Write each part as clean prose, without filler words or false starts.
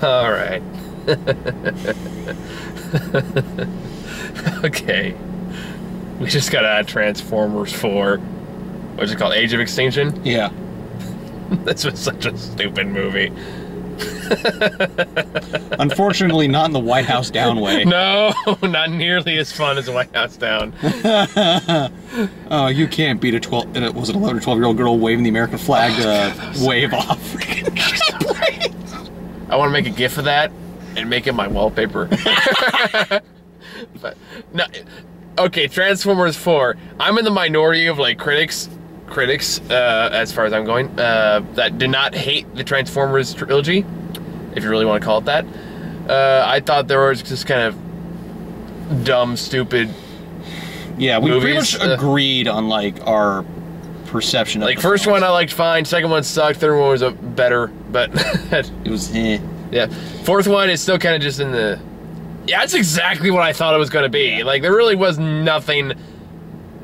All right. Okay. We just got out of Transformers 4. What's it called? Age of Extinction? Yeah. This was such a stupid movie. Unfortunately, not in the White House Down way. No, not nearly as fun as White House Down. Oh, you can't beat a 12, was it 11 or 12-year-old girl waving the American flag to wave off. I want to make a GIF of that and make it my wallpaper. But no, okay, Transformers 4. I'm in the minority of like critics, as far as I'm going, that did not hate the Transformers trilogy, if you really want to call it that. I thought there was just kind of dumb, stupid. Yeah, we movies. pretty much agreed on like our perception of like the first films. one I liked fine, second one sucked, third one was a better, but It was yeah. Fourth one is still kind of just in the. Yeah, that's exactly what I thought it was going to be. Yeah. Like there really was nothing.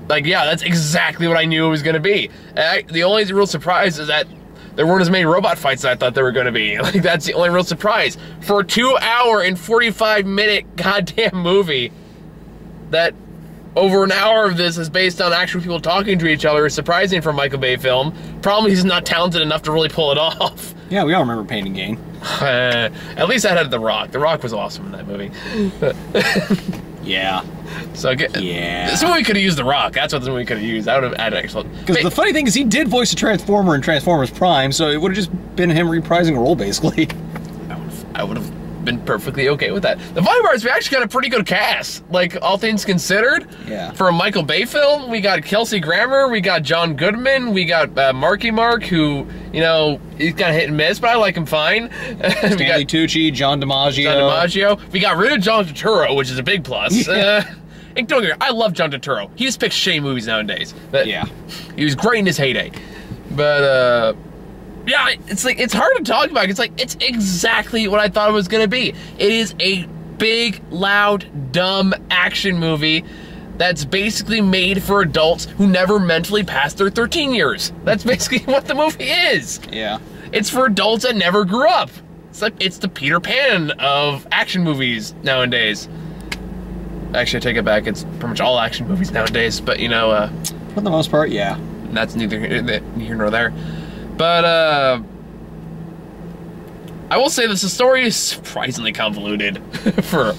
Like yeah, that's exactly what I knew it was going to be. The only real surprise is that there weren't as many robot fights as I thought there were going to be. Like that's the only real surprise for a 2-hour and 45-minute goddamn movie. That over an hour of this is based on actual people talking to each other is surprising for a Michael Bay film. Problem is he's not talented enough to really pull it off. Yeah, we all remember Pain and Gain. At least I had The Rock. The Rock was awesome in that movie. Yeah. So Yeah. this movie could have used The Rock. That's what this movie could have used. I would have had excellent. Because the funny thing is he did voice a Transformer in Transformers Prime, so it would have just been him reprising a role, basically. I would have been perfectly okay with that. The funny part is we actually got a pretty good cast. Like, all things considered. Yeah. For a Michael Bay film, we got Kelsey Grammer, we got John Goodman, we got Marky Mark, who, you know, he's kind of hit and miss, but I like him fine. Stanley Tucci, John DiMaggio. We got rid of John Turturro, which is a big plus. Yeah. And don't get me wrong, I love John Turturro. He just picks shame movies nowadays. But Yeah. he was great in his heyday. But, yeah, it's like, it's hard to talk about. It's like, it's exactly what I thought it was going to be. It is a big, loud, dumb action movie that's basically made for adults who never mentally passed their 13 years. That's basically what the movie is. Yeah. It's for adults that never grew up. It's like, it's the Peter Pan of action movies nowadays. Actually, I take it back. It's pretty much all action movies nowadays. But, you know, For the most part, yeah. that's neither here nor there. But, I will say this, the story is surprisingly convoluted for...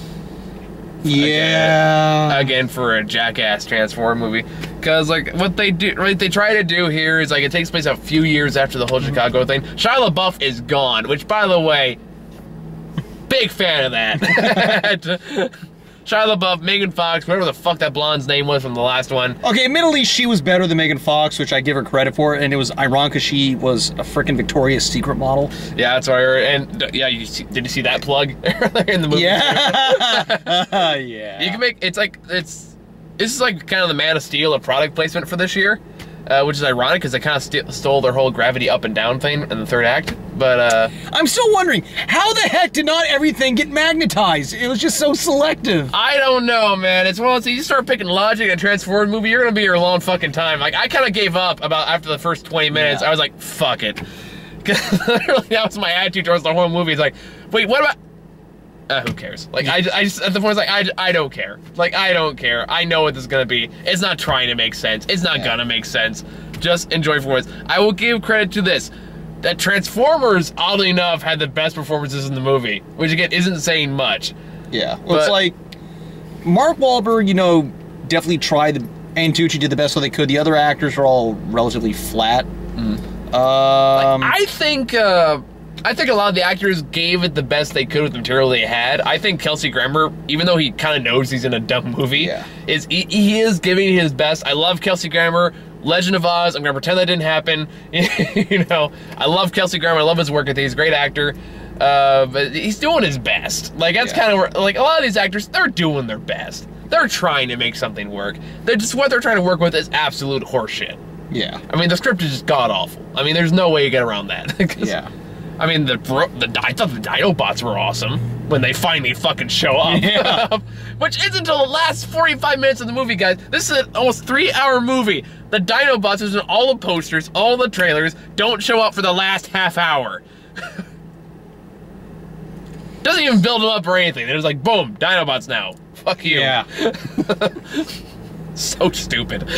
Yeah. Again, for a jackass Transformer movie. Because, like, what they do, right, they try to do here is, like, it takes place a few years after the whole Chicago thing. Shia LaBeouf is gone, which, by the way, big fan of that. Shia LaBeouf, Megan Fox, whatever the fuck that blonde's name was from the last one. Okay, admittedly, she was better than Megan Fox, which I give her credit for, and it was ironic because she was a freaking Victoria's Secret model. Yeah, that's what I heard. And yeah, did you see that plug in the movie? Yeah. Yeah. You can make this is like kind of the Man of Steel of product placement for this year, which is ironic because they kind of stole their whole gravity up and down thing in the third act. But I'm still wondering, how the heck did not everything get magnetized? It was just so selective. I don't know, man. It's one of those things, you start picking logic in a Transformers movie, you're gonna be here a long fucking time. Like, I kind of gave up about after the first 20 minutes. Yeah. I was like, fuck it. Literally, that was my attitude towards the whole movie. It's like, wait, what about... who cares? Like, I just, at the point, it's like, I don't care. Like, I don't care. I know what this is gonna be. It's not trying to make sense. It's not gonna make sense. Just enjoy performance. I will give credit to this. That Transformers, oddly enough, had the best performances in the movie, which again isn't saying much. Yeah, well, it's like Mark Wahlberg, you know, definitely tried, and Tucci did the best that they could. The other actors are all relatively flat. I think a lot of the actors gave it the best they could with the material they had. I think Kelsey Grammer, even though he kind of knows he's in a dumb movie, he is giving his best. I love Kelsey Grammer. Legend of Oz, I'm gonna pretend that didn't happen. You know, I love Kelsey Grammer, I love his work. I think he's a great actor. But he's doing his best. Like, that's kind of, like, a lot of these actors, they're doing their best. They're trying to make something work. What they're trying to work with is absolute horseshit. Yeah. I mean, the script is just god-awful. I mean, there's no way you get around that. Yeah. I mean, I thought the Dinobots were awesome when they finally fucking show up. Yeah. Which isn't until the last 45 minutes of the movie, guys. This is an almost 3-hour movie. The Dinobots is in all the posters, all the trailers, don't show up for the last half hour. Doesn't even build them up or anything. They're just like, boom, Dinobots now. Fuck you. Yeah. So stupid.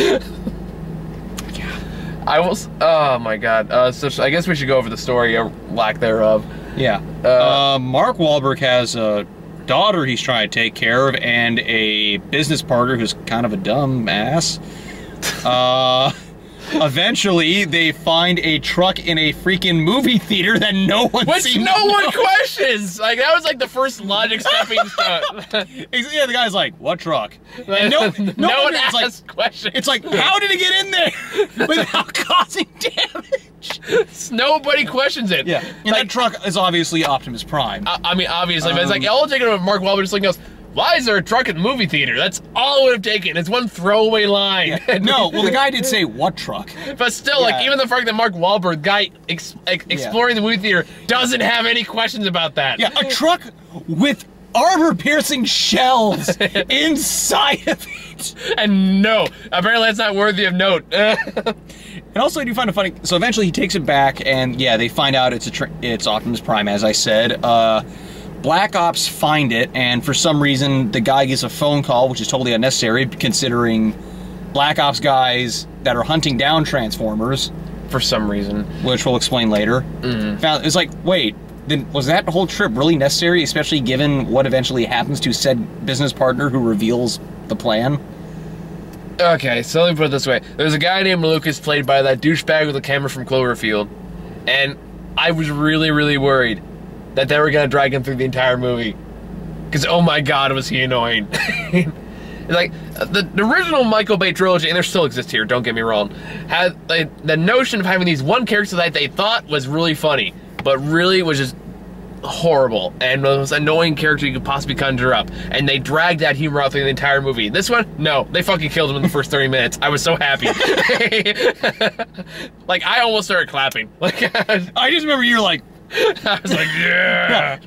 I will. Oh my god. So I guess we should go over the story or lack thereof. Yeah. Mark Wahlberg has a daughter he's trying to take care of and a business partner who's kind of a dumb ass. Eventually, they find a truck in a freaking movie theater that no one questions. Like, that was like the first logic stepping stone. Yeah, the guy's like, what truck? And no one asks questions. It's like, how did it get in there without causing damage? Nobody questions it. Yeah. And like, that truck is obviously Optimus Prime. I mean, obviously, but it's like, all taken with Mark Wahlberg just like goes, why is there a truck at the movie theater? That's all I would have taken. It's one throwaway line. Yeah. No, well, the guy did say, what truck? But still, like, even the fact that Mark Wahlberg, guy exploring the movie theater, doesn't have any questions about that. Yeah, a truck with armor-piercing shells inside of it. And no, apparently that's not worthy of note. And also, I do find it funny. So eventually, he takes it back, and yeah, they find out it's Optimus Prime, as I said. Black Ops find it, and for some reason, the guy gets a phone call, which is totally unnecessary, considering Black Ops guys that are hunting down Transformers. For some reason. Which we'll explain later. It's like, wait, then was that whole trip really necessary, especially given what eventually happens to said business partner who reveals the plan? Okay, so let me put it this way. There's a guy named Lucas, played by that douchebag with the camera from Cloverfield, and I was really, really worried that they were going to drag him through the entire movie. Because, oh my god, was he annoying. Like, the original Michael Bay trilogy, and there still exists here, don't get me wrong, had like, the notion of having these one character that they thought was really funny, but really was just horrible, and the most annoying character you could possibly conjure up. And they dragged that humor out through the entire movie. This one, no, they fucking killed him in the first 30 minutes. I was so happy. Like, I almost started clapping. Like, I just remember you were like, I was like, yeah.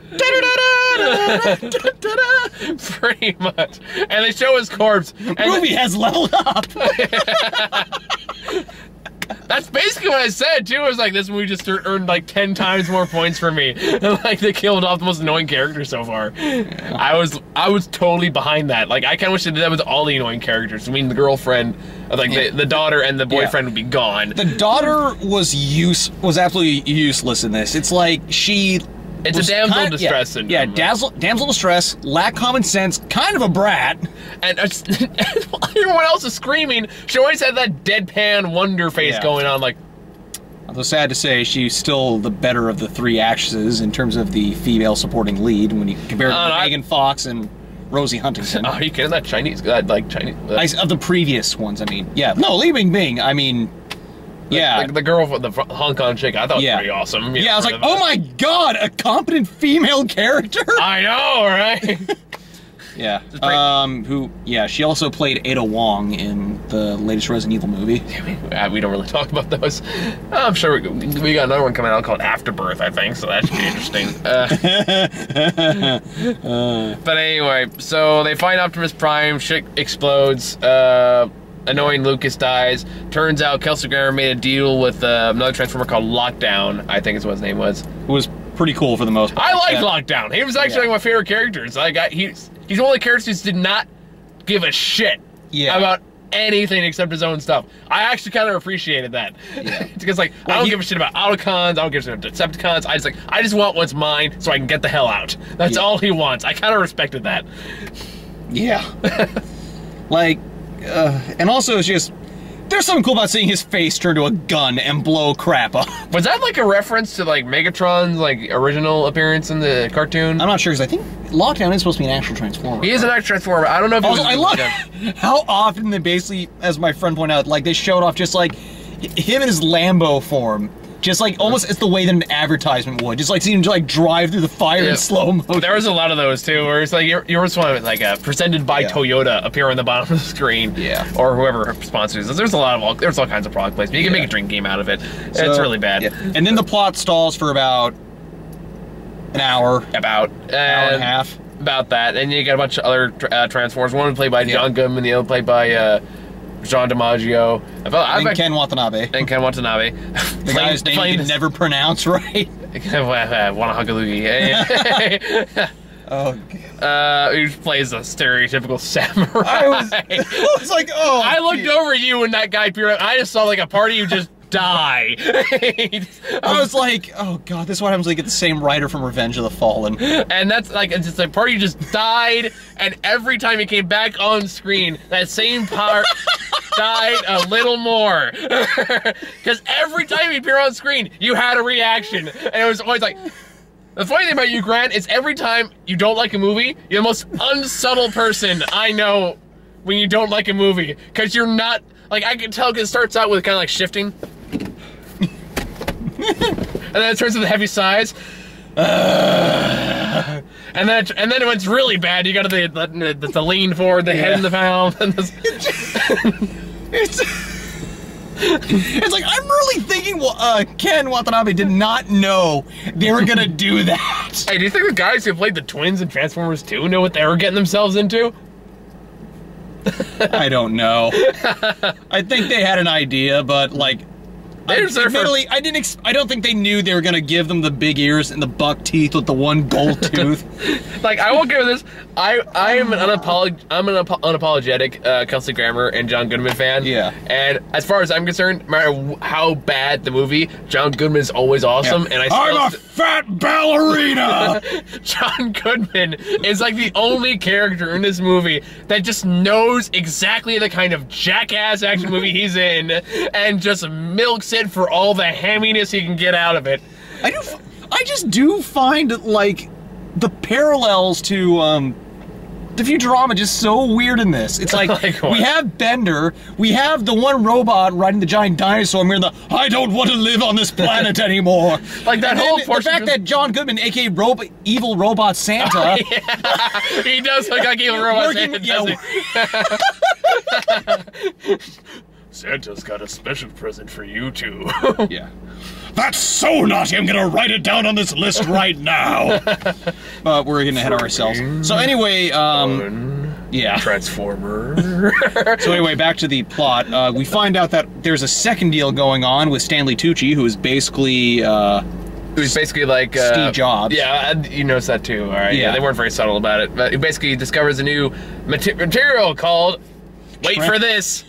Pretty much. And they show his corpse. The movie has leveled up. That's basically what I said, too. It was like, this movie just earned like 10 times more points for me. Like, they killed off the most annoying character so far. Yeah. I was totally behind that. Like, I kind of wish they did that with all the annoying characters. I mean, the girlfriend, like the daughter and the boyfriend would be gone. The daughter was absolutely useless in this. It's like it's a damsel in distress syndrome. Yeah, damsel in distress, lack common sense, kind of a brat. And everyone else is screaming. She always had that deadpan wonder face going on, like... Although sad to say, she's still the better of the three actresses in terms of the female supporting lead when you compare to Megan Fox and Rosie Huntington. Oh, are you kidding? That Chinese... like Chinese... Of the previous ones, I mean. Yeah, no, Li Bingbing, I mean... Yeah. The girl with the Hong Kong chick, I thought was pretty awesome. Yeah, I was like, oh my god, a competent female character? I know, right? Yeah. She also played Ada Wong in the latest Resident Evil movie. We don't really talk about those. I'm sure we got another one coming out called Afterbirth, I think, so that should be interesting. But anyway, so they find Optimus Prime, shit explodes, annoying Lucas dies. Turns out Kelsey Grammer made a deal with another Transformer called Lockdown, I think is what his name was. Who was pretty cool for the most part. I liked Lockdown. He was actually one of my favorite characters. Like, he's one of the characters who did not give a shit about anything except his own stuff. I actually kind of appreciated that. Yeah. Because, like, I don't give a shit about Autocons, I don't give a shit about Decepticons. I just want what's mine so I can get the hell out. That's all he wants. I kind of respected that. Yeah. Like... and also, it's just, there's something cool about seeing his face turn to a gun and blow crap up. Was that like a reference to like Megatron's like original appearance in the cartoon? I'm not sure, because I think Lockdown is supposed to be an actual Transformer. He is an actual Transformer. I don't know if also, I love how often they basically, as my friend pointed out, like they showed off just like him in his Lambo form. Just like almost it's the way that an advertisement would. Just like seeing him to like drive through the fire in slow motion. There was a lot of those too, where it's like you just want like presented by Toyota appear on the bottom of the screen, or whoever sponsors it. There's all kinds of product placement. You can make a drink game out of it. It's really bad. Yeah. And then the plot stalls for about an hour, hour and a half, about that. And you got a bunch of other Transformers. One played by John Goodman, the other played by John DiMaggio. And Ken Watanabe. The guy's name you can never pronounce right. Want to hug a loogie. Oh, who plays a stereotypical samurai. I was like, oh. I looked over at you when that guy appeared. I just saw like a party who just die. I was like, oh god, this is what happens when you get the same writer from Revenge of the Fallen. And that's like, it's just a party who just died, and every time he came back on screen, that same part died a little more. Because every time he appeared on screen, you had a reaction. And it was always like, the funny thing about you, Grant, is every time you don't like a movie, you're the most unsubtle person I know when you don't like a movie. Because you're not, like, I can tell because it starts out with kind of like shifting. And then it turns into heavy sighs. And then when it's really bad, you got the lean forward, the head in the mouth. And it's like, I'm really thinking Ken Watanabe did not know they were gonna do that. Hey, do you think the guys who played the twins in Transformers 2 know what they were getting themselves into? I don't know. I think they had an idea, but like, admittedly, I don't think they knew they were gonna give them the big ears and the buck teeth with the one gold tooth. Like, I won't give this. I'm an unapologetic Kelsey Grammer and John Goodman fan. Yeah. And as far as I'm concerned, no matter how bad the movie, John Goodman is always awesome. Yeah. And I'm a fat ballerina. John Goodman is like the only character in this movie that just knows exactly the kind of jackass action movie he's in, and just milks it for all the hamminess he can get out of it. I just do find like the parallels to the Futurama just so weird in this. It's like we have Bender, we have the one robot riding the giant dinosaur, and we're in the I don't want to live on this planet anymore. Like that whole portion. The fact that John Goodman, aka Evil Robot Santa, yeah. He does look like Evil Robot Santa. Santa's got a special present for you two. Yeah. That's so naughty, I'm gonna write it down on this list right now. We're getting ahead of ourselves. So anyway, yeah. Transformer. So anyway, back to the plot. We find out that there's a second deal going on with Stanley Tucci, who is basically, who's basically like Steve Jobs. Yeah, you noticed that too, alright? Yeah. They weren't very subtle about it. But he basically discovers a new material called, wait for this,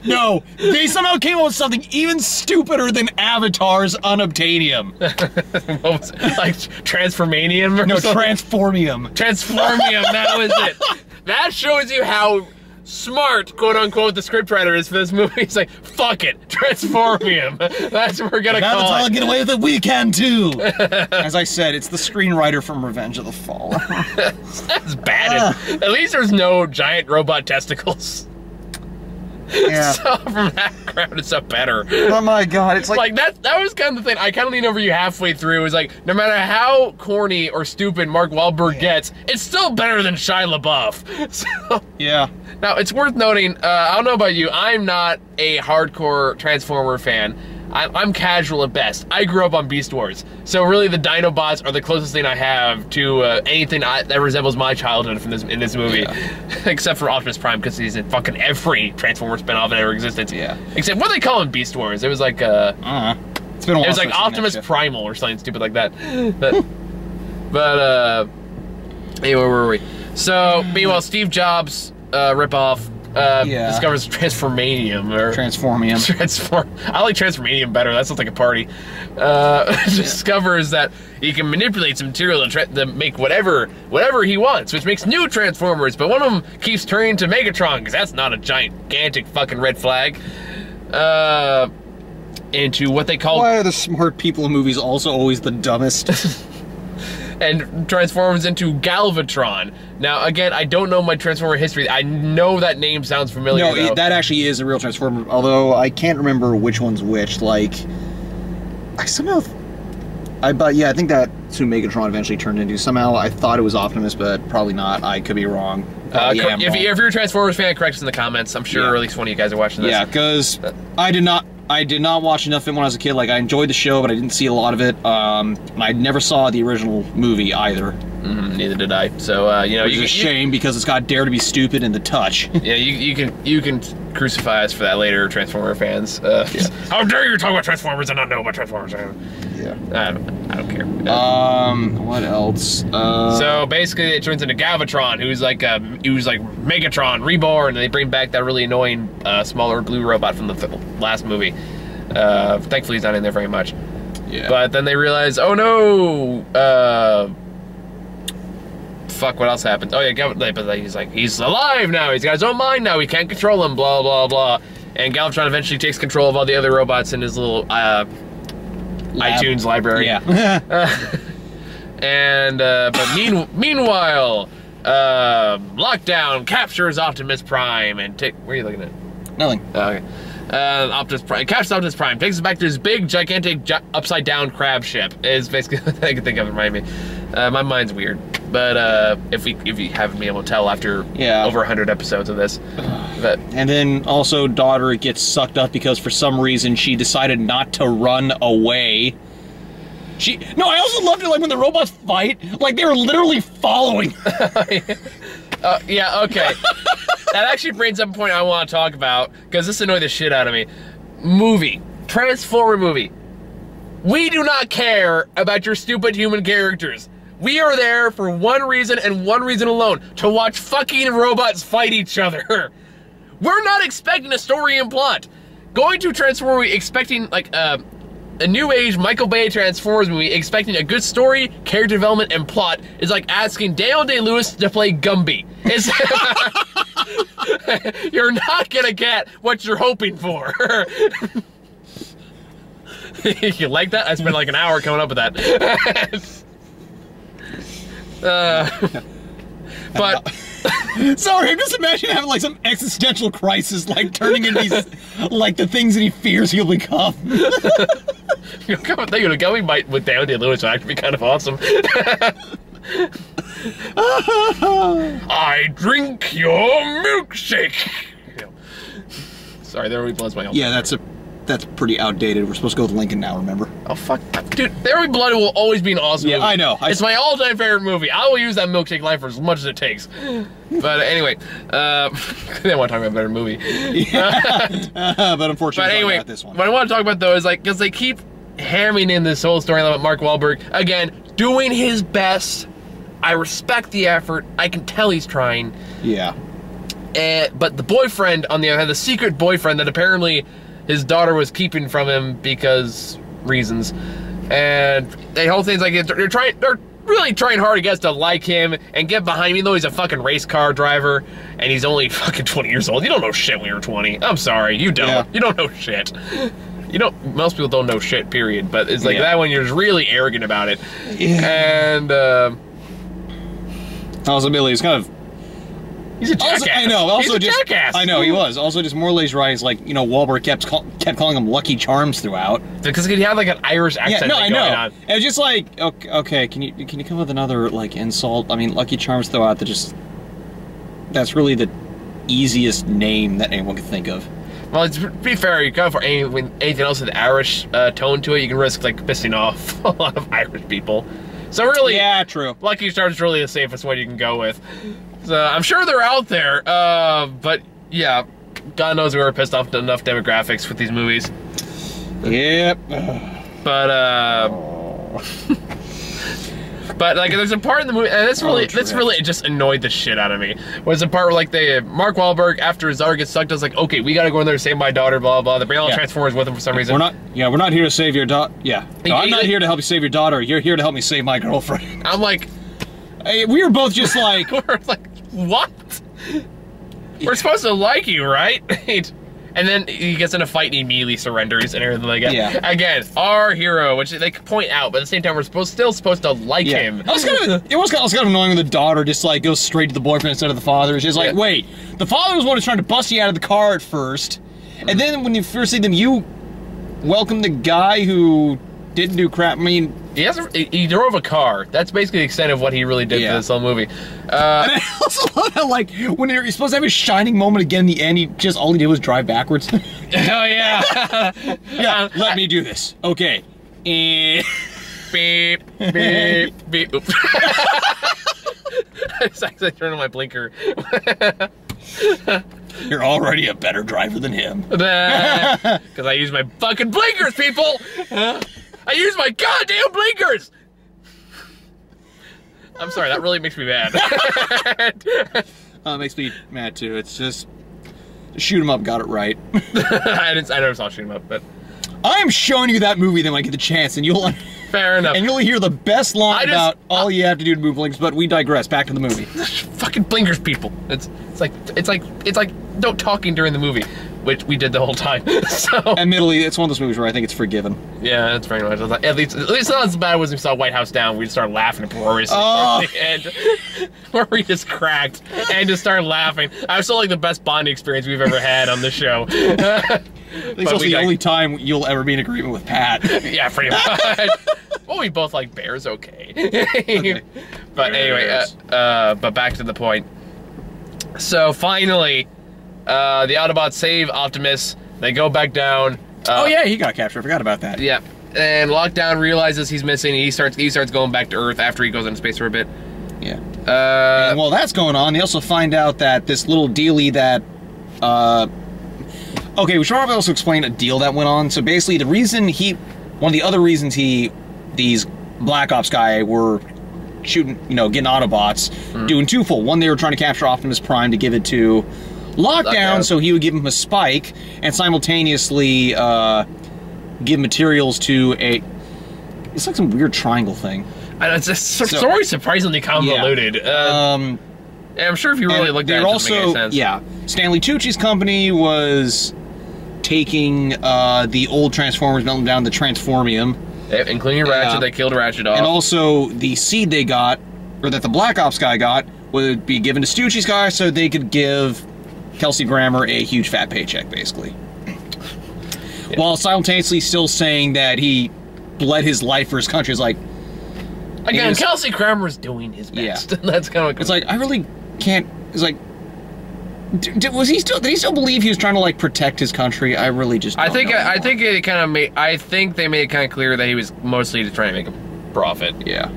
no, they somehow came up with something even stupider than Avatar's unobtainium. What was it? Like Transformanium or no, something? Transformium. Transformium, that was it. That shows you how smart, quote-unquote, the scriptwriter is for this movie. He's like, fuck it, Transformium. That's what we're gonna call it. That's how I get away with it, we can too. As I said, it's the screenwriter from Revenge of the Fallen. That's bad. At least there's no giant robot testicles. Yeah. So from that crowd, it's up better. Oh my god, it's like that was kind of the thing. I kind of leaned over you halfway through. It was like, no matter how corny or stupid Mark Wahlberg gets, it's still better than Shia LaBeouf. So, yeah. Now, it's worth noting, I don't know about you, I'm not a hardcore Transformer fan. I'm casual at best. I grew up on Beast Wars. So really the Dinobots are the closest thing I have to anything that resembles my childhood from in this movie. Yeah. Except for Optimus Prime, because he's in fucking every Transformer spin-off that ever existed. Yeah. Except, what do they call him, Beast Wars? It was like, it's been a while. It was like Optimus Primal or something stupid like that. But anyway, where were we? So, meanwhile, Steve Jobs ripoff discovers Transformanium or Transformium. I like Transformanium better. That sounds like a party. Discovers that he can manipulate some material to make whatever he wants, which makes new Transformers. But one of them keeps turning to Megatron because that's not a gigantic fucking red flag. Into what they call. Why are the smart people in movies also always the dumbest? And transforms into Galvatron. Now, again, I don't know my Transformer history. I know that name sounds familiar. No, that actually is a real Transformer, although I can't remember which one's which. Like, I think that's who Megatron eventually turned into. Somehow, I thought it was Optimus, but probably not. I could be wrong. If you're a Transformers fan, correct us in the comments. I'm sure at least one of you guys are watching this. Yeah, because I did not watch enough of it when I was a kid. Like, I enjoyed the show, but I didn't see a lot of it. I never saw the original movie either. Neither did I. So, you know, it's a shame because it's got Dare to Be Stupid and The Touch. Yeah, you can crucify us for that later, Transformer fans. How dare you talk about Transformers and not know about Transformers? Yeah. I don't care. What else? So basically, it turns into Galvatron, who's like Megatron reborn, and they bring back that really annoying smaller blue robot from the last movie. Thankfully, he's not in there very much. Yeah. But then they realize, oh no. Fuck, what else happened? Oh yeah, but he's like, he's alive now. He's got his own mind now. We can't control him. Blah blah blah. And Galvatron eventually takes control of all the other robots in his little iTunes library. Yeah. But meanwhile, Lockdown captures Optimus Prime and where are you looking at? Nothing. Oh, okay. Captures Optimus Prime, takes us back to his big, gigantic, upside down crab ship. Is basically what I can think of. Remind me. My mind's weird, but if you haven't been able to tell after over 100 episodes of this, and then also daughter gets sucked up because for some reason she decided not to run away. I also loved it, like when the robots fight, like they were literally following. Yeah, okay. That actually brings up a point I want to talk about, because this annoyed the shit out of me. Transformer movie. We do not care about your stupid human characters. We are there for one reason and one reason alone, to watch fucking robots fight each other. We're not expecting a story and plot. Going to Transformers movie expecting, like, a new age Michael Bay Transformers movie, expecting a good story, character development, and plot is like asking Daniel Day-Lewis to play Gumby. You're not gonna get what you're hoping for. You like that? I spent like an hour coming up with that. But sorry, I'm just imagining having like some existential crisis, like turning into these, like the things that he fears he'll become. Gummy might with Daniel Day-Lewis would actually be kind of awesome. I drink your milkshake. Sorry, there we blows my own. Yeah, that's pretty outdated. We're supposed to go with Lincoln now, remember? Oh, fuck. Dude, There Will Be Blood will always be an awesome movie. I know. It's my all-time favorite movie. I will use that milkshake line for as much as it takes. But anyway, I didn't want to talk about a better movie. But unfortunately, anyway, about this one. What I want to talk about, though, is like, because they keep hammering in this whole storyline about Mark Wahlberg, again, doing his best. I respect the effort. I can tell he's trying. Yeah. But the boyfriend, on the other hand, the secret boyfriend that apparently his daughter was keeping from him because reasons, and the whole thing's like they're really trying hard, I guess, to like him and get behind him, even though he's a fucking race car driver and he's only fucking 20 years old. You don't know shit when you're 20. I'm sorry, you don't. Yeah. You don't know shit. You don't. Most people don't know shit. Period. But it's like that when you're really arrogant about it. Yeah. And also, Billy is kind of. He's a jackass. I know. Also, he's a jackass. I know he was. Also, just morally rise, like Wahlberg kept calling him Lucky Charms throughout. Because he had like an Irish accent. Yeah, no, I know. On. It was just like, okay, can you come up with another like insult? I mean, Lucky Charms throughout. That's really the easiest name that anyone could think of. Well, to be fair, you go for anything else with Irish tone to it, you can risk like pissing off a lot of Irish people. So really, yeah, true. Lucky Charms is really the safest one you can go with. So I'm sure they're out there, but yeah, God knows we were pissed off to enough demographics with these movies. Yep. But but like, there's a part in the movie, and this really just annoyed the shit out of me. Was the part where like Mark Wahlberg, after his daughter gets sucked, was like, okay, we gotta go in there to save my daughter, blah blah. They bring all the Transformers with them for some reason. We're not here to save your daughter. Yeah, no, I'm not here to help you save your daughter. You're here to help me save my girlfriend. I'm like, we were both just like, we're like, what? We're supposed to like you, right? And then he gets in a fight and he immediately surrenders and everything like that. Yeah. Again, our hero, which they point out, but at the same time, we're still supposed to like him. It was kind of annoying when the daughter just like goes straight to the boyfriend instead of the father. It's just like, wait, the father was the one who's trying to bust you out of the car at first, and then when you first see them, you welcome the guy who didn't do crap. I mean, he drove a car. That's basically the extent of what he really did for this whole movie. And I also love how, like, when you're supposed to have a shining moment again in the end, all he did was drive backwards. Oh yeah. Yeah, let me do this. Okay. Beep, beep, beep. Oops. I just actually turned on my blinker. You're already a better driver than him. Because I use my fucking blinkers, people! I use my goddamn blinkers! I'm sorry, that really makes me mad. It makes me mad too. It's just... Shoot 'em up got it right. I never saw Shoot 'em Up, but... I'm showing you that movie then when I get the chance, and you'll... Fair enough. And you'll hear the best line about all you have to do to move blinkers, but we digress. Back to the movie. Fucking blinkers, people. It's like no talking during the movie, which we did the whole time. So admittedly, it's one of those movies where I think it's forgiven. Yeah, that's very much. At least not as bad as we saw White House Down. We just started laughing uproariously at the end, where we just cracked and just started laughing. I still like the best bonding experience we've ever had on the show. I think it's the only time you'll ever be in agreement with Pat. Yeah, pretty much. Well, we both like bears, okay. Okay. But anyway, but back to the point. So finally, the Autobots save Optimus. They go back down. Oh yeah, he got captured. I forgot about that. Yeah, and Lockdown realizes he's missing. He starts going back to Earth after he goes into space for a bit. Yeah. And while that's going on, they also find out that this little dealie that. Okay, we should probably also explain a deal that went on. So basically, one of the other reasons these Black Ops guy were shooting, getting Autobots, doing twofold. One, they were trying to capture Optimus Prime to give it to Lockdown, so he would give him a spike, and simultaneously give materials to it's like some weird triangle thing. It's just story surprisingly convoluted. Yeah. I'm sure if you really looked at it, it doesn't make any sense. Yeah, Stanley Tucci's company was taking the old Transformers, melting down the Transformium. Including Ratchet, they killed Ratchet off. And also, the seed they got, or that the Black Ops guy got, would be given to Stucci's guy so they could give Kelsey Grammer a huge fat paycheck, basically. Yeah. While simultaneously still saying that he bled his life for his country. It's like... Again, Kelsey Grammer's doing his best. Yeah. That's kind of... It's like, I really can't... It's like... Did he still believe he was trying to like protect his country? I really just don't know I think it kind of made. I think they made it kind of clear that he was mostly just trying to make a profit. Yeah.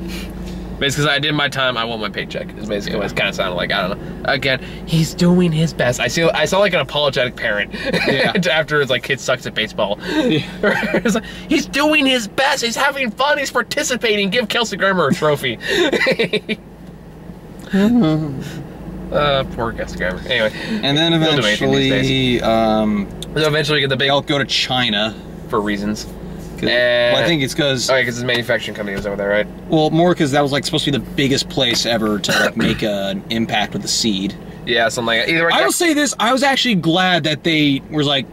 Basically, I did my time. I want my paycheck. Is basically what it kind of sounded like. I don't know. Again, he's doing his best. I saw like an apologetic parent. Yeah. After his like kid sucks at baseball. Yeah. It's like, he's doing his best. He's having fun. He's participating. Give Kelsey Grammer a trophy. Poor Kelsey Grammer. Anyway. And then eventually, eventually get the big... They'll go to China. For reasons. Well, I think it's because... Oh, yeah, because his manufacturing company was over there, right? Well, more because that was like supposed to be the biggest place ever to like make an impact with the seed. Yeah, something like that. I will say this, I was actually glad that they were like,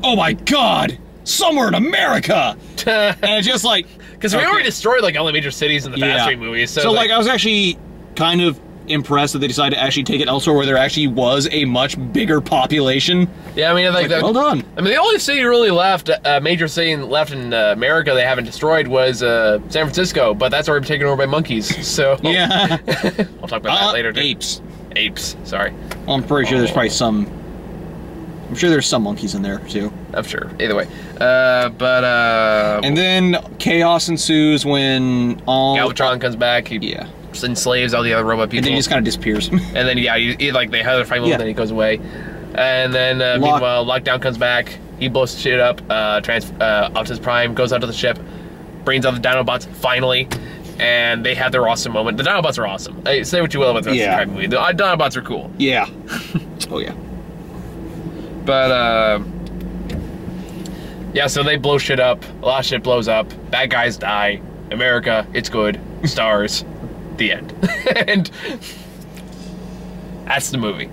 oh my god, somewhere in America! And just like... Because we already destroyed like all the major cities in the Fast 3 movies, so like I was actually kind of impressed that they decided to actually take it elsewhere where there actually was a much bigger population. Yeah, I mean, like well done. I mean, the only city really left, major city left in America they haven't destroyed was San Francisco, but that's already taken over by monkeys. So yeah, I'll talk about that later. Apes. Apes. Sorry. Well, I'm pretty sure there's probably some. I'm sure there's some monkeys in there too. I'm sure. Either way, and then chaos ensues when all Galvatron comes back. He enslaves all the other robot people. And then he just kind of disappears. And then, like, they have their fight move, and then he goes away. And then, meanwhile, Lockdown comes back. He blows shit up. Optimus Prime goes out to the ship, brings out the Dinobots, finally. And they have their awesome moment. The Dinobots are awesome. Say what you will about the rest of the movie. The Dinobots are cool. Yeah. Oh, yeah. But, yeah, so they blow shit up. A lot of shit blows up. Bad guys die. America, it's good. Stars. The end. And that's the movie.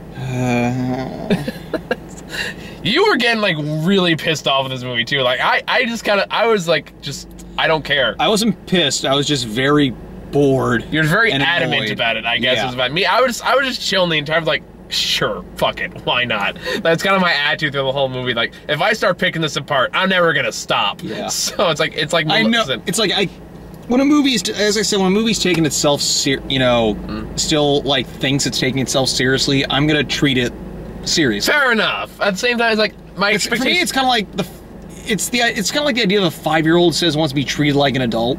You were getting like really pissed off with this movie too. Like I was like, just I don't care. I wasn't pissed. I was just very bored. You're very adamant about it. I guess it was about me. I was just chilling the entire like. Sure, fuck it, why not? That's kind of my attitude through the whole movie. Like, if I start picking this apart, I'm never gonna stop. Yeah. So it's like I know. It's like when a movie's, as I said, when a movie's taking itself, still like thinks it's taking itself seriously, I'm gonna treat it seriously. Fair enough. At the same time, it's like my expectation. For me, it's kind of like it's kind of like the idea of a 5-year-old says wants to be treated like an adult.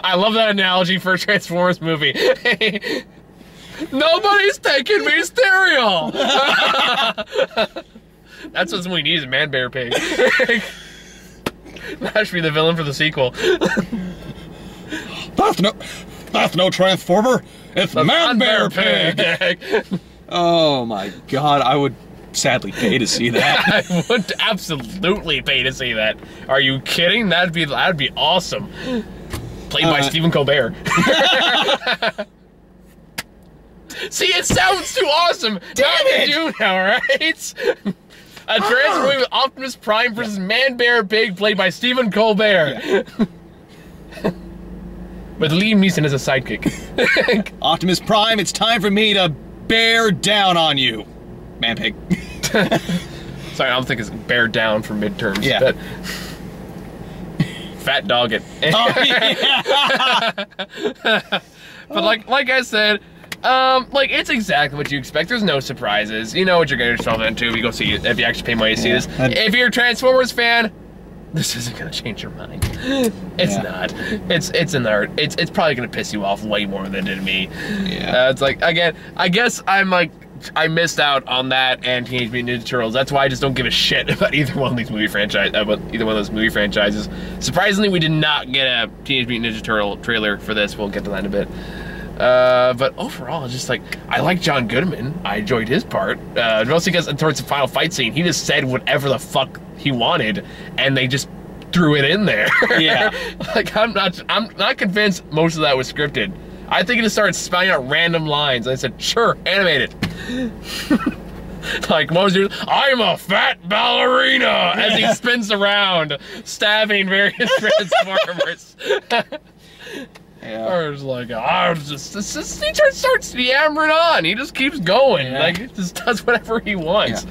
I love that analogy for a Transformers movie. Nobody's taking me stereo. That's what we need is a man bear pig. That should be the villain for the sequel. That's no Transformer. It's Man Bear Pig. Oh my god, I would sadly pay to see that. I would absolutely pay to see that. Are you kidding? That'd be awesome. Played by Stephen Colbert. See, it sounds too awesome. Damn it! Do now, right? A Transformer movie with Optimus Prime versus Man Bear Pig, played by Stephen Colbert. Yeah. With Liam Neeson as a sidekick. Optimus Prime, it's time for me to bear down on you. Man Pig. Sorry, I don't think it's bear down for midterms. Yeah. But fat dog it. Oh, yeah. But like I said, like it's exactly what you expect. There's no surprises. You know what you're getting yourself into if you go see it, if you actually pay money to see this. If you're a Transformers fan, this isn't gonna change your mind. It's not. It's an art. It's probably gonna piss you off way more than it did me. Yeah. It's like, again, I guess I missed out on that and Teenage Mutant Ninja Turtles. That's why I just don't give a shit about either one of these movie franchises. Surprisingly, we did not get a Teenage Mutant Ninja Turtle trailer for this. We'll get to that in a bit. But overall, just like, I like John Goodman. I enjoyed his part. Mostly because towards the final fight scene, he just said whatever the fuck he wanted, and they just threw it in there. Yeah. Like, I'm not convinced most of that was scripted. I think he just started spouting out random lines. I said, sure, animate it. Like, what was your, I'm a fat ballerina, as he spins around, stabbing various Transformers. Yeah. Or it's like, he just starts yammering on. He just keeps going. Yeah. Like, he just does whatever he wants.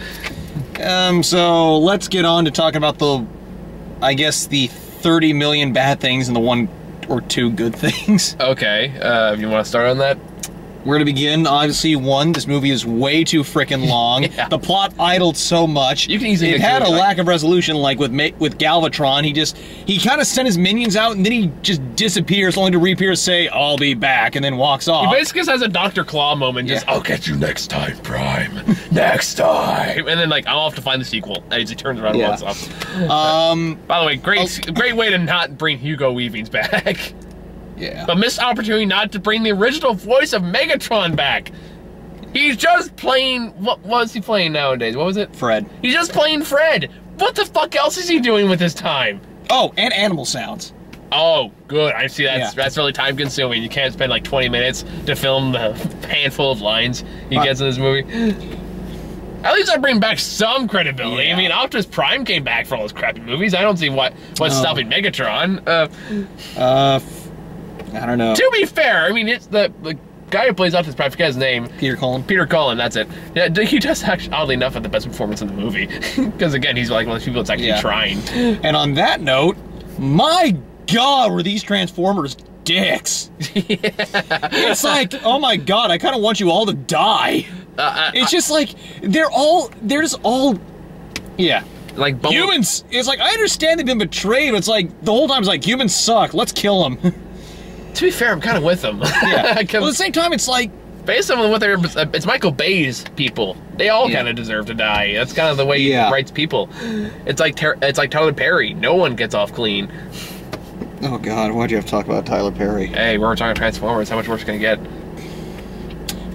Yeah. So let's get on to talking about the 30 million bad things and the 1 or 2 good things. Okay, you want to start on that? Where to begin? Obviously, 1, this movie is way too freaking long. Yeah. The plot idled so much. You can easily it had a lack of resolution, like with Galvatron. He kind of sent his minions out, and then he just disappears, only to reappear, say, I'll be back, and then walks off. He basically just has a Dr. Claw moment, just, I'll get you next time, Prime. Next time. And then, like, I'll have to find the sequel. And he turns around and walks off. By the way, great way to not bring Hugo Weaving's back. Yeah. But missed opportunity not to bring the original voice of Megatron back. He's just playing, what was he playing nowadays? What was it? Fred. He's just playing Fred. What the fuck else is he doing with his time? Oh, and animal sounds. Oh, good. I see that's really time consuming. You can't spend like 20 minutes to film the handful of lines he gets in this movie. At least I bring back some credibility. Yeah. I mean, Optimus Prime came back for all those crappy movies. I don't see what's stopping Megatron. I don't know. To be fair, I mean, it's the guy who plays Optimus Prime, I forget his name. Peter Cullen. Peter Cullen, that's it. Yeah, he does actually, oddly enough, have the best performance in the movie. Because again, he's like one of those people that's actually trying. And on that note, my God, were these Transformers dicks. It's like, oh my God, I kind of want you all to die. It's just like, they're just all, like humans. It's like, I understand they've been betrayed, but it's like, the whole time it's like, humans suck, let's kill them. To be fair, I'm kind of with them. Yeah. Well, at the same time, it's like, based on what it's Michael Bay's people. They all kind of deserve to die. That's kind of the way he writes people. It's like Tyler Perry. No one gets off clean. Oh God, why'd you have to talk about Tyler Perry? Hey, we're talking Transformers. How much worse can it get?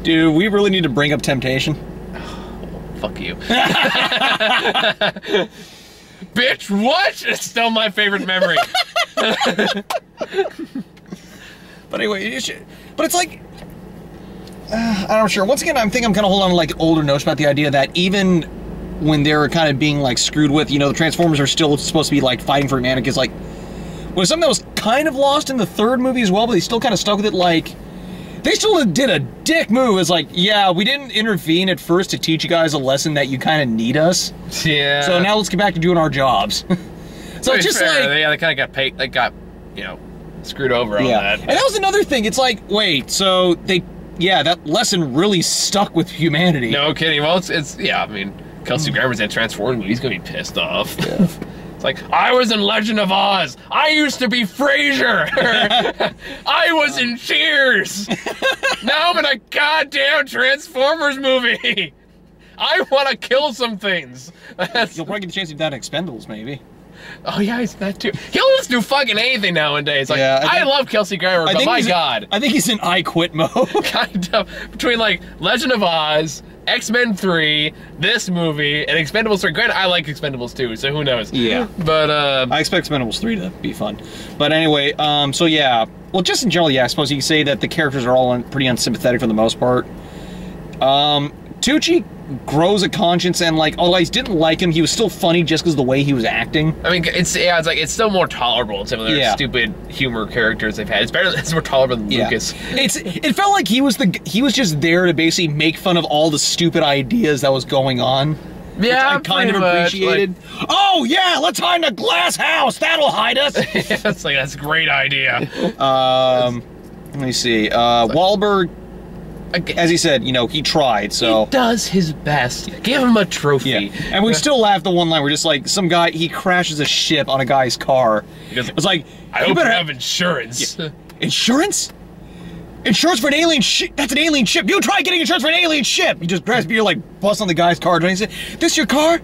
Dude, we really need to bring up Temptation. Fuck you. Bitch, what? It's still my favorite memory. But anyway, but it's like, I'm not sure. Once again, I'm kind of holding on to like older notes about the idea that even when they're kind of being like screwed with, the Transformers are still supposed to be like fighting for humanity. It's like, was something that was kind of lost in the 3rd movie as well, but they still kind of stuck with it. Like, they still did a dick move. It's like, yeah, we didn't intervene at first to teach you guys a lesson that you kind of need us. Yeah. So now let's get back to doing our jobs. So it's just fair, like, they kind of got paid. They got, screwed over on that. And that was another thing. It's like, wait, so that lesson really stuck with humanity. No kidding. Well, it's I mean, Kelsey Grammer's in Transformers movie. He's gonna be pissed off. Yeah. It's like, I was in Legend of Oz. I used to be Frasier. I was in Cheers. Now I'm in a goddamn Transformers movie. I want to kill some things. You'll probably get the chance to do that in Expendables, maybe. Oh yeah, he's that too. He'll just do fucking anything nowadays. Like, yeah, I love Kelsey Grammer, but my God. I think he's in I Quit mode. Kind of. Between like Legend of Oz, X-Men 3, this movie, and Expendables 3. Granted, I like Expendables 2, so who knows? Yeah. But I expect Expendables 3 to be fun. But anyway, so yeah. Well, just in general, yeah, I suppose you could say that the characters are all pretty unsympathetic for the most part. Tucci grows a conscience, and like, although I didn't like him, he was still funny just because of the way he was acting. I mean, it's still more tolerable than some of their stupid humor characters they've had. It's more tolerable than Lucas. It felt like he was just there to basically make fun of all the stupid ideas that was going on. Yeah, which I kind of appreciated. Like, oh yeah, let's hide in a glass house. That'll hide us. That's a great idea. Let me see. Wahlberg, as he said, you know, he tried, so... He does his best. Give him a trophy. Yeah. And we still laugh the one line where just like, some guy, he crashes a ship on a guy's car. It's like... I hope you have insurance. Yeah. Insurance? Insurance for an alien ship? That's an alien ship. You try getting insurance for an alien ship! You just grasp your, like, bust on the guy's car, and he said, this your car?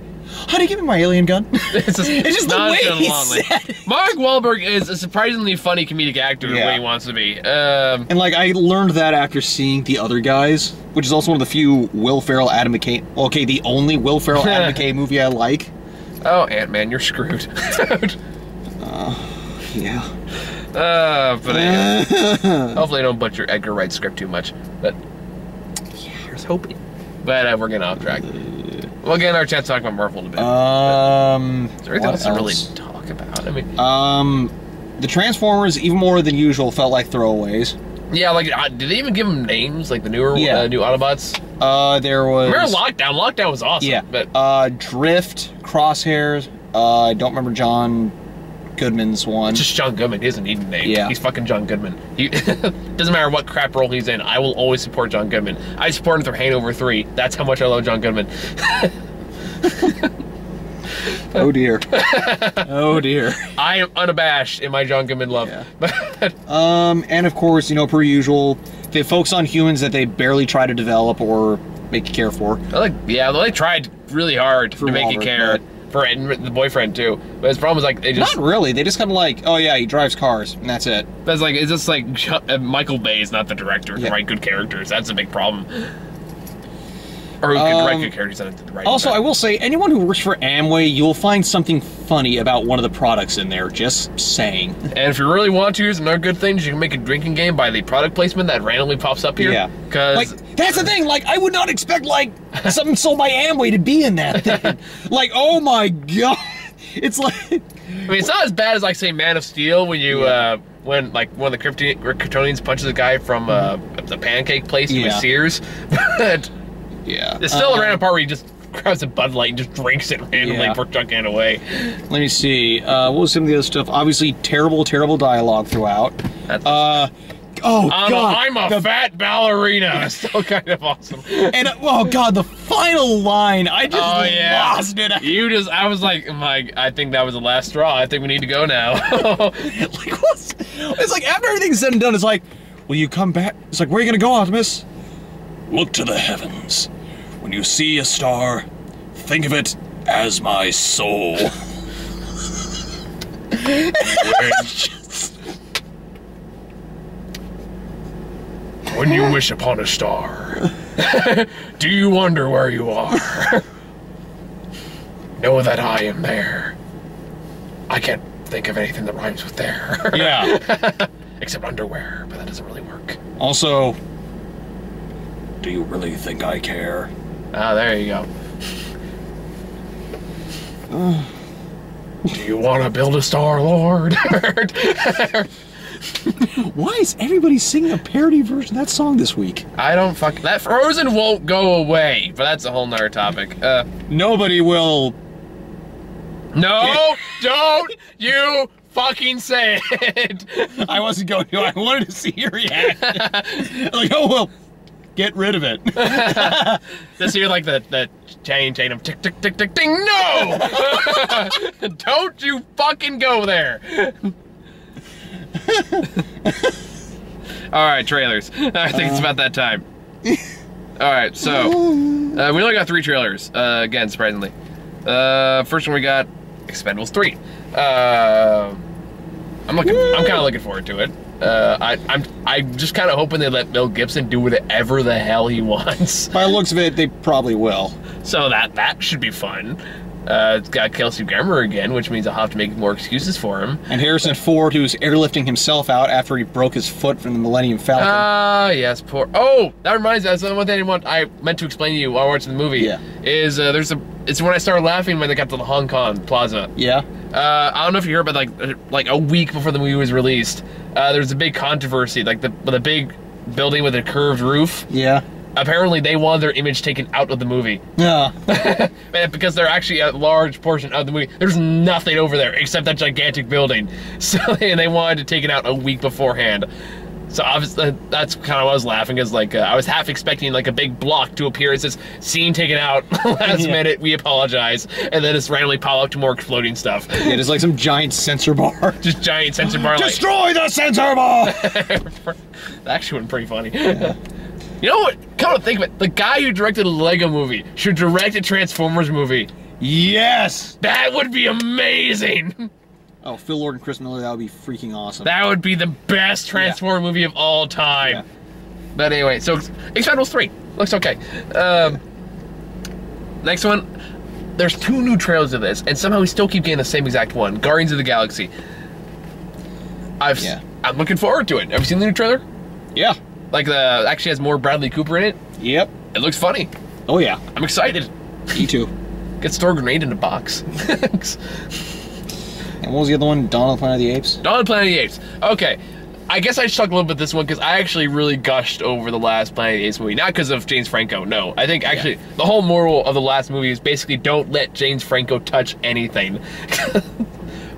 How do you give me my alien gun? It's just the way he said it. Mark Wahlberg is a surprisingly funny comedic actor the way he wants to be. And like, I learned that after seeing The Other Guys, which is also one of the few Will Ferrell, Adam McKay... Okay, the only Will Ferrell, Adam McKay movie I like. Oh, Ant-Man, you're screwed. Yeah. But hopefully I don't butcher Edgar Wright's script too much. But yeah, here's hoping. But we're getting off track. We'll get our chance to talk about Marvel in a bit. Is there anything else to really talk about? I mean, the Transformers, even more than usual, felt like throwaways. Yeah, like, did they even give them names? Like the new Autobots? There was... Remember Lockdown? Lockdown was awesome. Yeah. But Drift, Crosshairs, I don't remember John Goodman's one. It's just John Goodman. He doesn't need a name. Yeah. He's fucking John Goodman. He doesn't matter what crap role he's in. I will always support John Goodman. I support him through Hangover 3. That's how much I love John Goodman. Oh dear. Oh dear. I am unabashed in my John Goodman love. Yeah. And of course, you know, per usual, they focus on humans that they barely try to develop or make you care for. They tried really hard to make you care. For the boyfriend too, but his problem is like they just not really. They just kind of like, oh yeah, he drives cars, and that's it. That's like it's just like Michael Bay is not the director to write good characters. That's a big problem. Or who can direct good characters and the right. Also, I will say, anyone who works for Amway, you'll find something funny about one of the products in there. Just saying. And if you really want to, here's another good thing: you can make a drinking game by the product placement that randomly pops up here. Yeah, because like that's the thing. Like, I would not expect like something sold by Amway to be in that thing. Like, oh my god, it's like. I mean, it's not as bad as like say Man of Steel when you when like one of the Kryptonians punches a guy from the pancake place with Sears. But yeah, there's still a random part where he just grabs a Bud Light and just drinks it randomly before chucking it away. Let me see. What was some of the other stuff? Obviously, terrible dialogue throughout. Oh god, I'm a fat ballerina. It's still kind of awesome. And oh god, the final line, I just lost it. I was like, I think that was the last straw. I think we need to go now. Like what's? It's like after everything's said and done, it's like, will you come back? It's like, where are you gonna go, Optimus? Look to the heavens. When you see a star, think of it as my soul. When you wish upon a star, do you wonder where you are? Know that I am there. I can't think of anything that rhymes with there. Yeah. Except underwear, but that doesn't really work. Also, do you really think I care? Ah, there you go. Do you want to build a Star Lord? Why is everybody singing a parody version of that song this week? I don't that Frozen won't go away, but that's a whole nother topic. Nobody will. No, don't you fucking say it. I wasn't going to. I wanted to see your reaction. Like, oh well. Get rid of it. Just hear like the chain of tick tick tick tick ding. No! Don't you fucking go there. All right, trailers. I think it's about that time. All right, so we only got 3 trailers. Again, surprisingly. First one we got Expendables 3. I'm kind of looking forward to it. I'm just kind of hoping they let Mel Gibson do whatever the hell he wants. By the looks of it, they probably will. So that should be fun. It's got Kelsey Grammer again, which means I'll have to make more excuses for him. And Harrison Ford, who's airlifting himself out after he broke his foot from the Millennium Falcon. Yes, poor. Oh, that reminds me. That's the one thing I meant to explain to you while watching the movie. Yeah. Is it's when I started laughing when they got to the Hong Kong Plaza. Yeah. I don't know if you heard, but like a week before the movie was released, there was a big controversy, like the big building with a curved roof. Yeah. Apparently, they wanted their image taken out of the movie. Yeah. Because they're actually a large portion of the movie. There's nothing over there except that gigantic building. So and they wanted to take it out a week beforehand. So obviously, that's kind of why I was laughing, is like I was half expecting like a big block to appear. It says "scene taken out." Last minute, we apologize, and then it's randomly pop up to more exploding stuff. Yeah, just like some giant sensor bar. Just giant sensor bar. Destroy the sensor bar. That actually went pretty funny. Yeah. You know what? Come to think of it, the guy who directed a Lego movie should direct a Transformers movie. Yes! That would be amazing! Oh, Phil Lord and Chris Miller, that would be freaking awesome. That would be the best Transformer movie of all time. Yeah. But anyway, so Expendables 3. Looks okay. Next one, there's 2 new trailers of this, and somehow we still keep getting the same exact one. Guardians of the Galaxy. I'm looking forward to it. Have you seen the new trailer? Yeah. Like actually has more Bradley Cooper in it. Yep. It looks funny. Oh yeah. I'm excited. Me too. Get store a grenade in a box. And what was the other one? Dawn of the Planet of the Apes? Dawn of the Planet of the Apes. Okay. I guess I shocked a little bit this one because I actually really gushed over the last Planet of the Apes movie. Not because of James Franco, no. I think actually the whole moral of the last movie is basically don't let James Franco touch anything.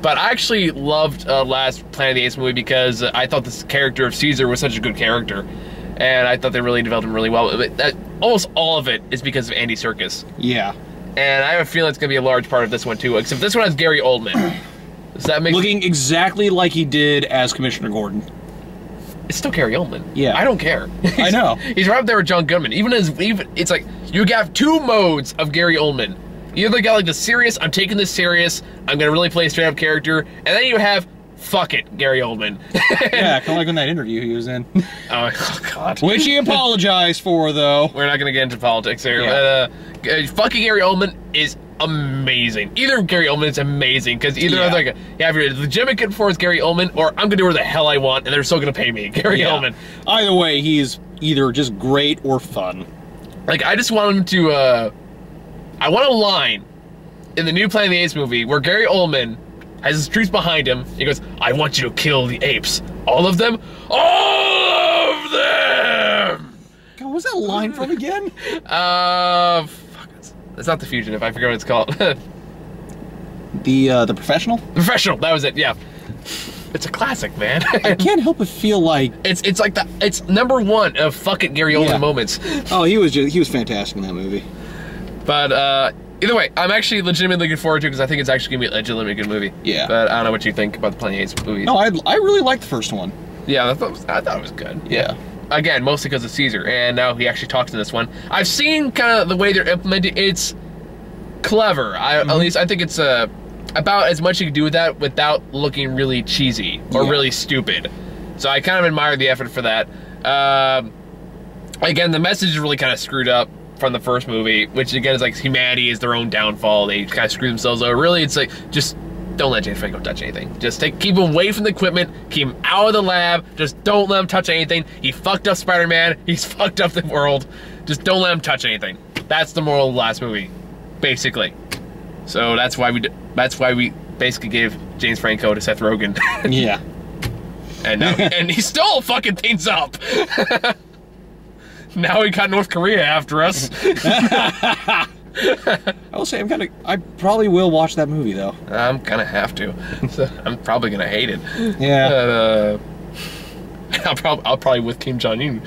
But I actually loved last Planet of the Apes movie because I thought this character of Caesar was such a good character. And I thought they really developed him really well. But almost all of it is because of Andy Serkis. Yeah. And I have a feeling it's going to be a large part of this one too. Except this one has Gary Oldman. Does that make Looking exactly like he did as Commissioner Gordon. It's still Gary Oldman. Yeah. I don't care. I know. He's right up there with John Goodman. Even it's like you have 2 modes of Gary Oldman. You either got like the serious, I'm taking this serious, I'm gonna really play a straight up character, and then you have fuck it, Gary Oldman. Yeah, kind of like in that interview he was in. Oh God. Which he apologized for, though. We're not gonna get into politics here, Yeah. but fucking Gary Oldman is amazing. Either Gary Oldman is amazing because either you have your legitimate for is Gary Oldman, or I'm gonna do whatever the hell I want, and they're still gonna pay me, Gary Oldman. Either way, he's either just great or fun. Like I just want him to. I want a line in the new Planet of the Apes movie where Gary Oldman has his troops behind him. He goes, "I want you to kill the apes, all of them, all of them." God, what was that line from again? Fuck, it's not The Fugitive. I forget what it's called. The Professional? The Professional. That was it. Yeah. It's a classic, man. I can't help but feel like it's like it's #1 of fuck it Gary Oldman moments. Oh, he was fantastic in that movie. But either way, I'm actually legitimately looking forward to it because I think it's actually gonna be a legitimately good movie. Yeah. But I don't know what you think about the Planet of the Apes movies. No, I really liked the first one. Yeah, I thought it was good. Yeah. Again, mostly because of Caesar, and now he actually talks in this one. I've seen kind of the way they're implementing. It's clever. At least I think it's about as much you can do with that without looking really cheesy or really stupid. So I kind of admire the effort for that. Again, the message is really kind of screwed up from the first movie, which again is like humanity is their own downfall. They kind of screw themselves over. Really, it's like just don't let James Franco touch anything. Just keep him away from the equipment. Keep him out of the lab. Just don't let him touch anything. He fucked up Spider-Man. He's fucked up the world. Just don't let him touch anything. That's the moral of the last movie, basically. So that's why we basically gave James Franco to Seth Rogen. Yeah. And now and he still fucking things up. Now we got North Korea after us. I will say I probably will watch that movie though. I'm gonna have to. So I'm probably gonna hate it. Yeah. I'll probably with Kim Jong-un.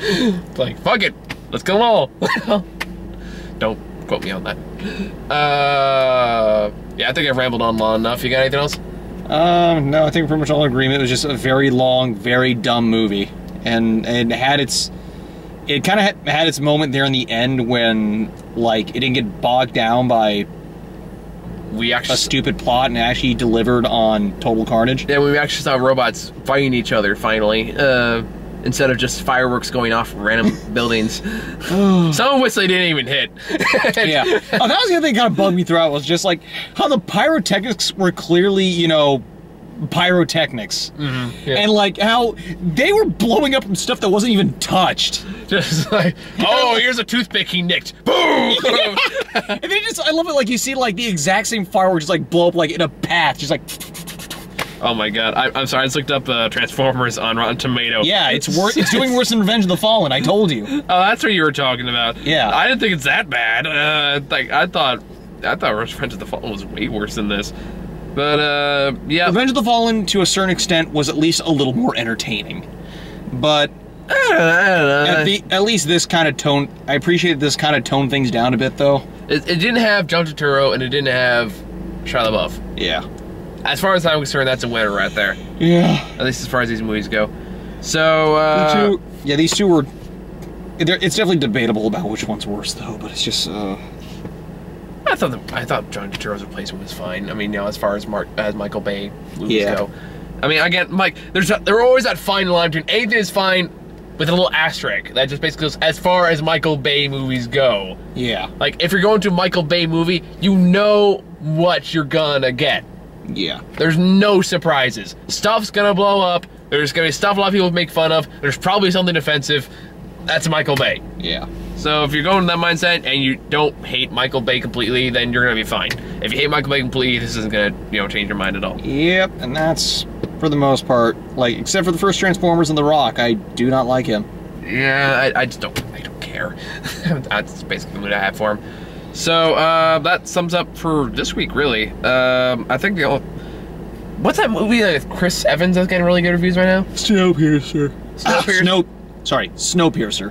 Like fuck it. Let's kill them all. Don't quote me on that. Yeah, I think I've rambled on long enough. You got anything else? No, I think we're pretty much all in agreement. It was just a very long, very dumb movie. And it had its... It kind of had its moment there in the end when, like, it didn't get bogged down by a stupid plot and actually delivered on total carnage. Yeah, we actually saw robots fighting each other, finally. Instead of just fireworks going off random buildings. Some of which they didn't even hit. Yeah. Oh, that was the other thing that kind of bugged me throughout, was just like how the pyrotechnics were clearly, you know, pyrotechnics. Mm-hmm. Yeah. And like how they were blowing up from stuff that wasn't even touched. Just like, oh, here's a toothpick he nicked. Boom! Yeah. And then I love it, like you see like the exact same firework just like blow up like in a path, just like... Oh my god, I'm sorry, I just looked up Transformers on Rotten Tomato. Yeah, it's doing worse than Revenge of the Fallen, I told you. Oh, that's what you were talking about. Yeah. I didn't think it's that bad. I thought Revenge of the Fallen was way worse than this. But, yeah. Revenge of the Fallen, to a certain extent, was at least a little more entertaining. But... I don't know. At least this kind of tone... I appreciate this kind of toned things down a bit, though. It didn't have John Turturro, and it didn't have Shia LaBeouf. Yeah. As far as I'm concerned, that's a winner right there. Yeah. At least as far as these movies go. So, these two were... It's definitely debatable about which one's worse, though, but it's just, I thought John Turturro's replacement was fine. I mean, you know, as far as Michael Bay movies go. I mean, again, Mike, they're always that fine line between anything is fine with a little asterisk. That just basically goes as far as Michael Bay movies go. Yeah. Like, if you're going to a Michael Bay movie, you know what you're gonna get. Yeah. There's no surprises. Stuff's gonna blow up. There's gonna be stuff a lot of people make fun of. There's probably something offensive. That's Michael Bay. Yeah. So if you're going with that mindset and you don't hate Michael Bay completely, then you're gonna be fine. If you hate Michael Bay completely, this isn't gonna, you know, change your mind at all. Yep, and that's, for the most part, like, except for the first Transformers and The Rock, I do not like him. Yeah, I just don't care. That's basically the mood I have for him. So, that sums up for this week, really. I think what's that movie with Chris Evans that's getting really good reviews right now? Snowpiercer. Snowpiercer.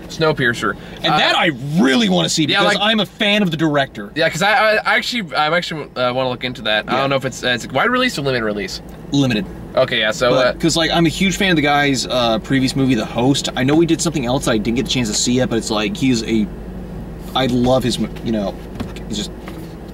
Snowpiercer. And that I really want to see, because like, I'm a fan of the director. Yeah, because I actually want to look into that. Yeah. I don't know if it's wide release or limited release. Limited. Okay, yeah, so... Because, like, I'm a huge fan of the guy's previous movie, The Host. I know he did something else I didn't get the chance to see yet, but it's like, I love his, you know, he's just...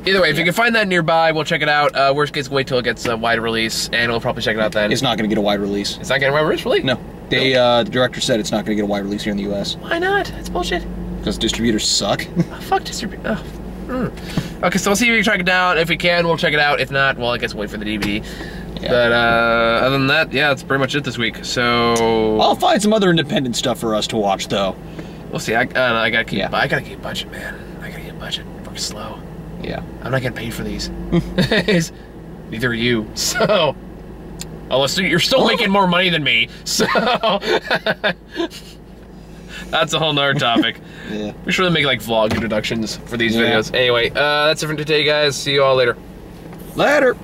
Either way, if you can find that nearby, we'll check it out. Worst case, wait till it gets a wide release, and we'll probably check it out then. It's not going to get a wide release. It's not getting a wide release, really? No. The director said it's not going to get a wide release here in the U.S. Why not? That's bullshit. Because distributors suck. Fuck distributors. Okay, so we'll see if we can track it down. If we can, we'll check it out. If not, well, I guess we'll wait for the DVD. Yeah. But other than that, yeah, that's pretty much it this week. So I'll find some other independent stuff for us to watch, though. We'll see. I gotta keep. I gotta keep budget, man. I gotta keep budget. We're slow. Yeah. I'm not getting paid for these. Neither are you. So, unless you're still making more money than me. So that's a whole nother topic. Yeah. We should really make like vlog introductions for these videos. Anyway, that's it for today, guys. See you all later. Later.